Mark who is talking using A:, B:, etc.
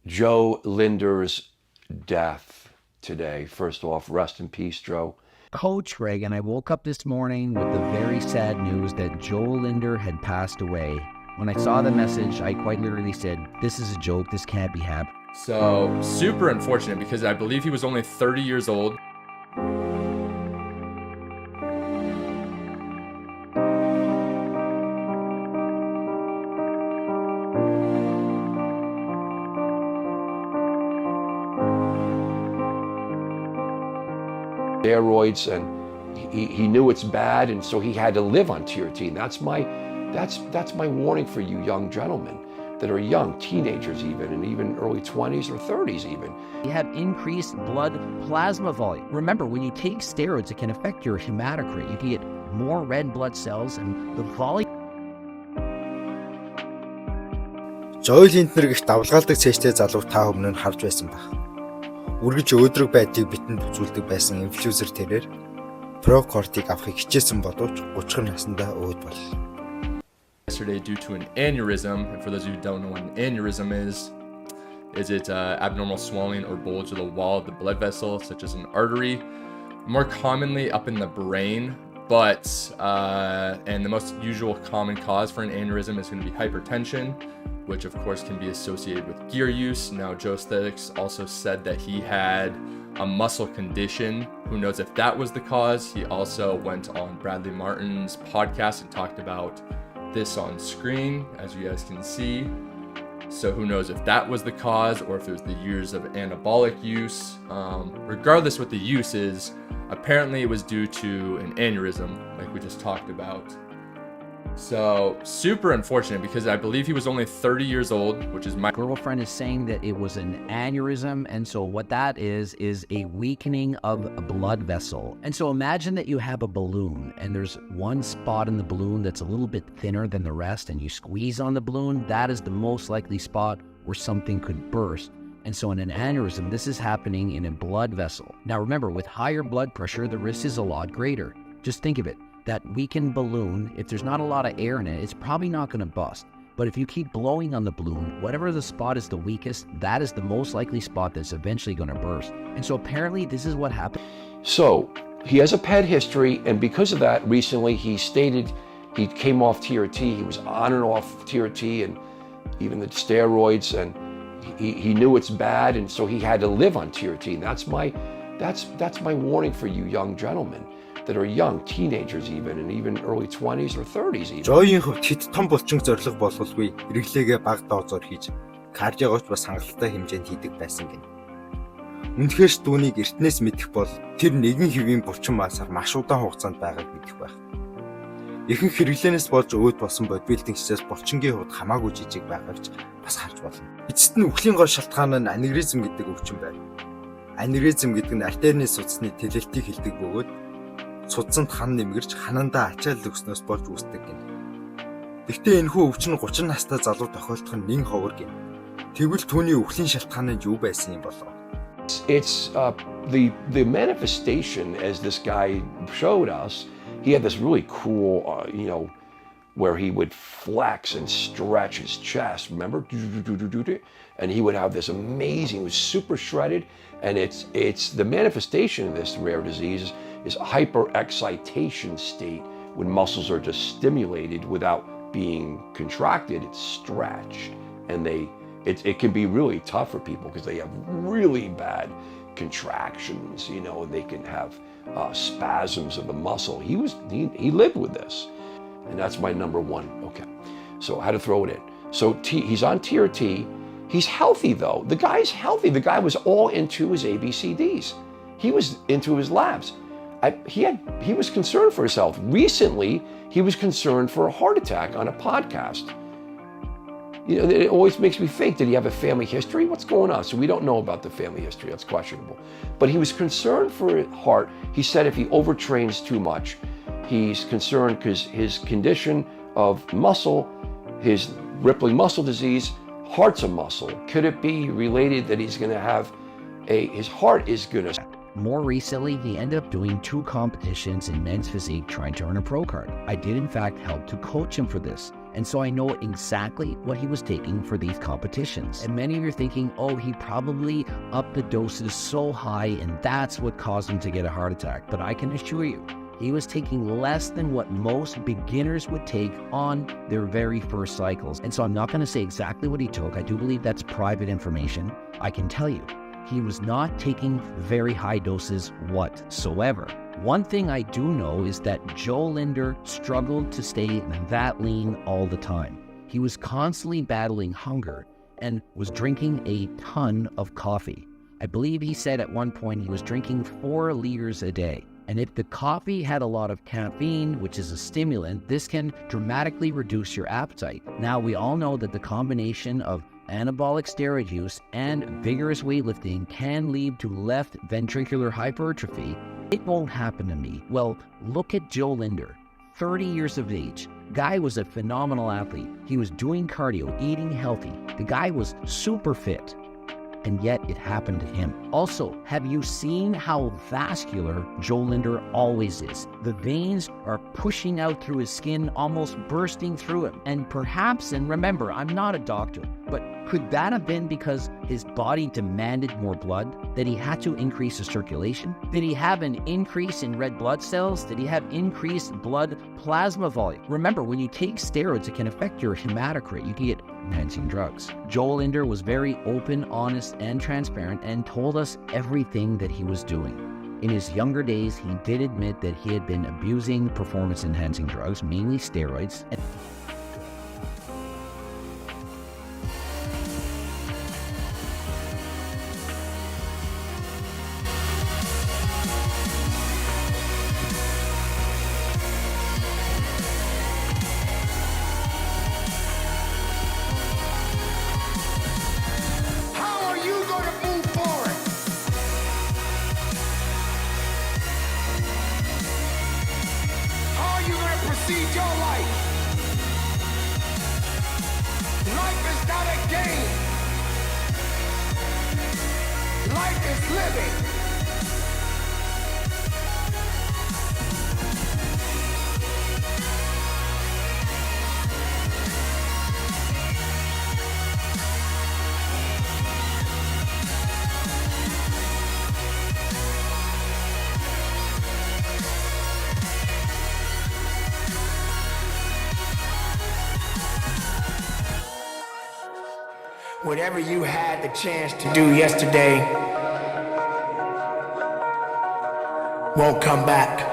A: Joe Linder's death today. First off, rest in peace, Joe.
B: Coach Greg and I woke up this morning with the very sad news that Joe Lindner had passed away. When I saw the message, I quite literally said, this is a joke, this can't be happening.
C: So super unfortunate because I believe he was only 30 years old.
A: Steroids, and he knew it's bad, and so he had to live on TRT. And that's my warning for you young gentlemen that are young, teenagers even, and even early 20s or 30s even.
B: You have increased blood plasma volume. Remember, when you take steroids, it can affect your hematocrit. You can get more red blood cells and the volume.
D: Joe Lindner гэх давлгаалдаг цээжтэй залуу та өмнө нь харж байсан баг. Үргэж өөдрөг байдлыг битэнд үзүүлдэг байсан инфлюенсер тэрээр прокортыг авахыг хичээсэн боловч 30 наснда өөд боллоо.
C: Yesterday due to an aneurysm, and for those of you who don't know what an aneurysm is it abnormal swelling or bulge of the wall of the blood vessel, such as an artery, more commonly up in the brain, but and the most usual common cause for an aneurysm is going to be hypertension, which of course can be associated with gear use. Now, Joe Aesthetics also said that he had a muscle condition. Who knows if that was the cause? He also went on Bradley Martin's podcast and talked about this on screen, as you guys can see. So who knows if that was the cause or if it was the years of anabolic use. Regardless what the use is, apparently it was due to an aneurysm, like we just talked about. So super unfortunate because I believe he was only 30 years old, which is my
B: girlfriend is saying that it was an aneurysm, and so what that is a weakening of a blood vessel. And so imagine that you have a balloon and there's one spot in the balloon that's a little bit thinner than the rest, and you squeeze on the balloon. That is the most likely spot where something could burst. And so in an aneurysm, this is happening in a blood vessel. Now remember, with higher blood pressure, the risk is a lot greater. Just think of it. That weakened balloon, if there's not a lot of air in it, it's probably not going to bust. But if you keep blowing on the balloon, whatever the spot is the weakest, that is the most likely spot that's eventually going to burst. And so apparently this is what happened.
A: So he has a PED history, and because of that, recently he stated he came off TRT. He was on and off TRT and even the steroids, and he knew it's bad, and so he had to live on TRT. And that's my warning for you young gentlemen that are young, teenagers even, and even early 20s or 30s even.
D: Joe-ийн хувьд хэд том булчин зориг болголгүй хэрэглээгээ баг доозоор хийж кардиогоч бас хангалттай хэмжээнд хийдэг байсан гэнэ. Үнэхээр ч түүнийг эртнээс мэдэх бол тэр нэгэн хэвийн булчин масаар маш удаан хугацаанд байгааг мэдэх байх. Ихэнх хэрэглээнээс болж өөд болсон бодибилдингчдээс булчингийн хувьд хамаагүй жижиг байгааг ч бас харж болно. Эцэст нь үхлийн гол шалтгаан нь аневризм гэдэг өвчин байна. Аневризм гэдэг нь артерийн судасны тэлэлтийг хэлдэг бөгөөд судсанд хан нэмгэрч ханандаа ачаал өгснөөс болж үүсдэг гэнэ. Гэхдээ энэхүү өвчин 30 настай залуу тохиолдох нь нэн ховор гэнэ. Тэгвэл түүний үхлийн шалтгаан нь юу байсан юм болов?
A: It's the manifestation, as this guy showed us. He had this really cool, where he would flex and stretch his chest. Remember, and he would have this amazing. He was super shredded, and it's the manifestation of this rare disease is a hyperexcitation state when muscles are just stimulated without being contracted. It's stretched, and it can be really tough for people because they have really bad contractions, and they can have spasms of the muscle. He lived with this, and that's my number one. Okay, so how to throw it in. So he's on TRT. He's healthy though. The guy's healthy. The guy was all into his ABCDs. He was into his labs. He was concerned for his health. Recently, he was concerned for a heart attack on a podcast. It always makes me think, did he have a family history? What's going on? So we don't know about the family history. That's questionable. But he was concerned for his heart. He said if he overtrains too much, he's concerned because his condition of muscle, his rippling muscle disease, heart's a muscle. Could it be related that he's going to have his heart is going to...
B: More recently, he ended up doing 2 competitions in men's physique trying to earn a pro card. I did in fact help to coach him for this. And so I know exactly what he was taking for these competitions. And many of you are thinking, oh, he probably upped the doses so high and that's what caused him to get a heart attack. But I can assure you, he was taking less than what most beginners would take on their very first cycles. And so I'm not going to say exactly what he took. I do believe that's private information. I can tell you, he was not taking very high doses whatsoever. One thing I do know is that Joe Lindner struggled to stay that lean all the time. He was constantly battling hunger and was drinking a ton of coffee. I believe he said at one point he was drinking 4 liters a day. And if the coffee had a lot of caffeine, which is a stimulant, this can dramatically reduce your appetite. Now, we all know that the combination of anabolic steroid use and vigorous weightlifting can lead to left ventricular hypertrophy. It won't happen to me. Well, look at Joe Lindner, 30 years of age. Guy was a phenomenal athlete. He was doing cardio, eating healthy. The guy was super fit. And yet it happened to him. Also, have you seen how vascular Joe Lindner always is? The veins are pushing out through his skin, almost bursting through him. And perhaps, and remember, I'm not a doctor, but could that have been because his body demanded more blood? That he had to increase his circulation? Did he have an increase in red blood cells? Did he have increased blood plasma volume? Remember, when you take steroids, it can affect your hematocrit. You can get enhancing drugs. Joe Lindner was very open, honest, and transparent and told us everything that he was doing. In his younger days, he did admit that he had been abusing performance-enhancing drugs, mainly steroids.
E: Proceed your life. Life is not a game. Life is living. Whatever you had the chance to do yesterday won't come back.